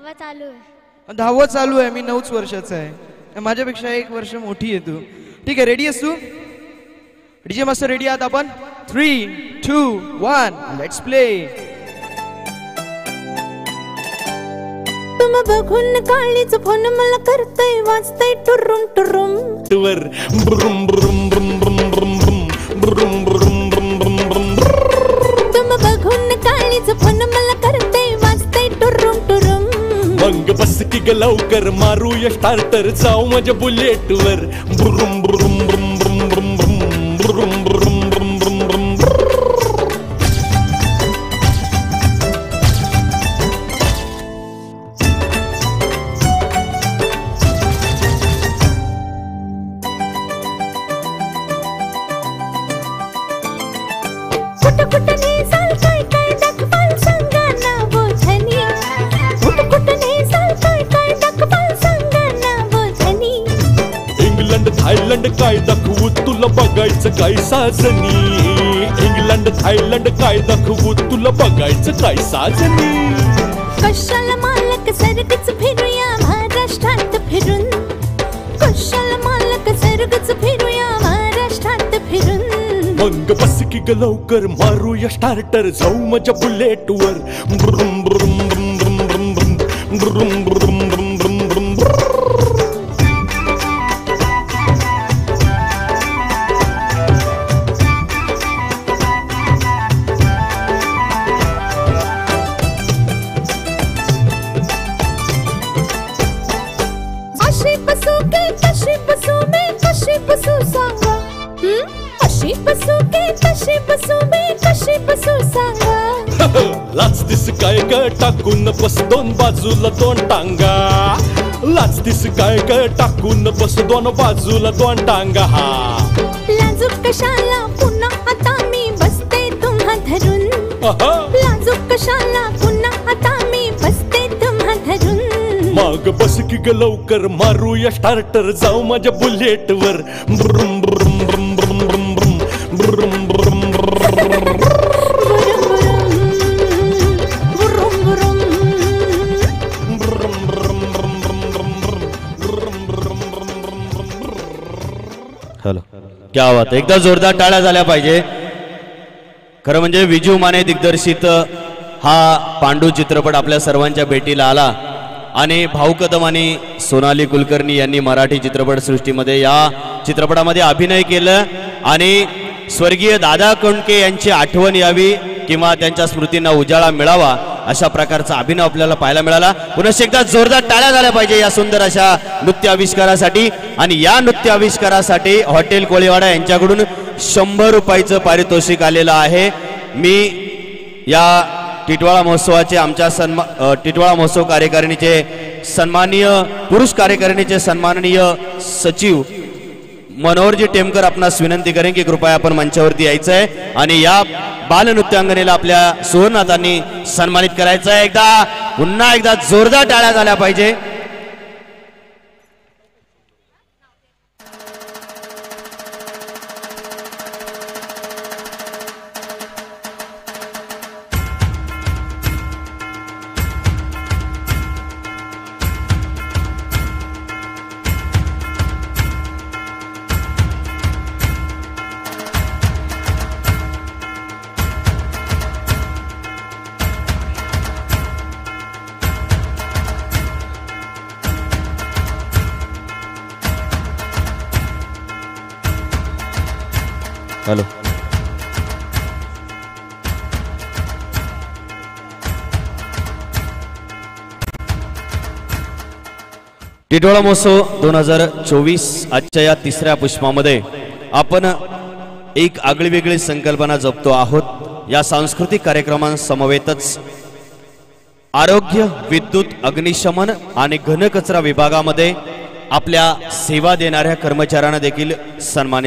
10वा चालू आहे. 10वा चालू आहे. मी 9 वर्षाचा आहे. माझ्यापेक्षा 1 वर्ष मोठी आहे तू. ठीक आहे, रेडी आहेस तू? डीजे मास्टर रेडी आहात आपण? 3, 2, 1 लेट्स प्ले. तुम बघून काळीच फोन मला करतय वाजतय टुरुम टुरुम वर ब्रुम ब्रुम ब्रुम ब्रुम ब्रुम ब्रुम ब्रुम ब्रुम ब्रुम ब्रुम. तुम बघून काळीच फोन मला करतय वाजतय टुरुम टुरुम. मग बस की ग लवकर मारूया स्टार्टर जाऊ माझ्या बुलेट वर ब्रुम ब्रुम ब्रुम ब्रुम ब्रुम ब्रुम ब्रुम ब्रुम ब्रुम ब्रुम ब्रुम. थायलंड काय दाखवू तुला बघायचं काय साजनी. इंग्लंड थायलंड काय दाखवू तुला बघायचं काय साजनी. कशाला मालक सरगच फिरूया महाराष्ट्रात फिरून. कशाला मालक सरगच फिरूया महाराष्ट्रात फिरून. मग बस की ग लवकर मारूया स्टार्टर जाऊ माझ्या बुलेट वर ब्रुम ब्रुम ब्रुम ब्रुम ब्रुम ब्रुम ब्रुम ब्रुम ब्रुम ब्रुम ब्रुम. लाचतीस काय ग टाकून बस दोन बाजूला दोन टांगा. लाचतीस काय ग टाकून बस दोन बाजूला दोन टांगा. हा लाजूक कशाला पुन्हा आता मी बसते तुम्हा धरून. लाजूक कशाला पुन्हा आता मी बसते तुम्हा धरून. मग बस की ग लवकर मारूया स्टार्टर जाऊ माझ्या बुलेट वर ब्रुम ब्रुम ब्रुम ब्रुम ब्रुम ब्रुम ब्रुम ब्रुम. हॅलो, क्या बात, एकदा जोरदार टाळ्या झाल्या पाहिजे. खरं म्हणजे विजू माने दिग्दर्शित हा पांडू चित्रपट आपल्या सर्वांच्या भेटीला आला आणि भाऊ कदम आणि सोनाली कुलकर्णी यांनी मराठी चित्रपटसृष्टीमध्ये या चित्रपटामध्ये अभिनय केलं आणि स्वर्गीय दादा कोंडके यांची आठवण यावी किंवा त्यांच्या स्मृतींना उजाळा मिळावा अशा प्रकारचा अभिनय आपल्याला पाहायला मिळाला. पुन्हा एकदा जोरदार टाळ्या झाल्या पाहिजे या सुंदर अशा नृत्य आविष्कारासाठी. आणि या नृत्य आविष्कारासाठी हॉटेल कोळीवाडा यांच्याकडून 100 रुपयाचं पारितोषिक आलेलं आहे. मी या टिटवाळा महोत्सवाचे आमच्या टिटवाळा महोत्सव कार्यकारिणीचे सन्माननीय पुरुष कार्यकारिणीचे सन्माननीय सचिव मनोहरजी टेमकर आपणास विनंती करेन की कृपया आपण मंचावरती यायचं आहे आणि या बालनृत्यांगनेला आपल्या सुवर्णतांनी सन्मानित करायचं आहे. पुन्हा एकदा जोरदार टाळ्या झाल्या पाहिजे. हॅलो, टिटवाळा महोत्सव 2024 आजच्या या तिसऱ्या पुष्पामध्ये आपण एक आगळीवेगळी संकल्पना जपतो आहोत. या सांस्कृतिक कार्यक्रमांसमवेतच आरोग्य, विद्युत, अग्निशमन आणि घनकचरा विभागामध्ये आपल्या सेवा देणाऱ्या कर्मचाऱ्यांना देखील सन्मानित